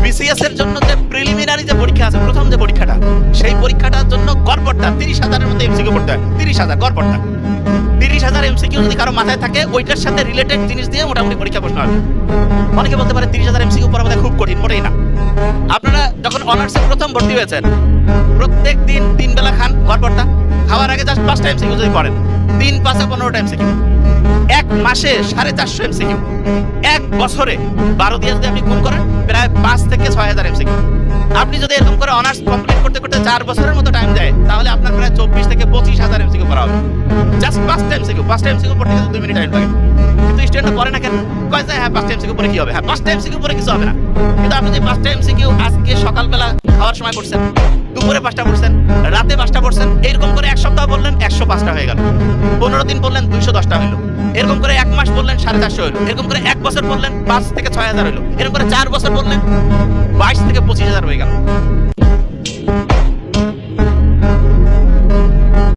BCS এর জন্য যে প্রিলিমিনারি যে পরীক্ষা আছে, প্রথম যে পরীক্ষাটা, সেই পরীক্ষাটার জন্য গড়পড়তা 30,000-এর মধ্যে এমসিকিউ পড়তে হয়। 30,000 গড়পড়তা, 30,000 এমসিকিউ যদি কারো মাথায় থাকে, ওইটার সাথে রিলেটেড জিনিস দিয়ে মোটামুটি পরীক্ষা প্রশ্ন হবে। অনেকে বলতে পারে 30,000 এমসিকিউ পড়া বোধহয় খুব কঠিন, মোটেই না। আপনারা যখন অনার্সে প্রথম ভর্তি হয়েছেন, প্রত্যেক দিন 3 বেলা খান গড়পড়তা, খাওয়ার আগে জাস্ট 5টা এমসিকিউ যদি পড়েন, 3 5 15টা এমসিকিউ, এক মাসে 450 এমসিকিউ, এক বছরে 12 দিয়ে যদি আপনি গুণ করেন, প্রায় 5 থেকে 6,000 এমসিকিউ। আপনি যদি এরকম করে অনার্স কমপ্লিট করতে করতে 4 বছরের মতো টাইম দেয়, তাহলে আপনার প্রায় 24 থেকে 25,000 এমসিকিউ পড়া হবে। জাস্ট 5টা এমসিকিউ পড়তে কিন্তু 2 মিনিট টাইম লাগে। কিন্তু স্টুডেন্ট পড়ে না কেন? কয় যে হ্যাঁ 5টা এমসিকিউ পড়ে কি হবে? হ্যাঁ 5টা এমসিকিউ পড়ে কিছু হবে না। কিন্তু আপনি যে 5টা এমসিকিউ আজকে সকালবেলা খাওয়ার সময় পড়ছেন, দুপুরে 5টা পড়ছেন, রাতে 5টা পড়ছেন, এরকম করে এক সপ্তাহ বললেন 105টা হয়ে গেল। 15 দিন বললেন 210টা হইলো। এরকম করে এক মাস বললেন 450 হইলো। এরকম করে এক বছর বললেন 5 থেকে 6,000 হইলো। এরকম করে 4 বছর বললেন 22 থেকে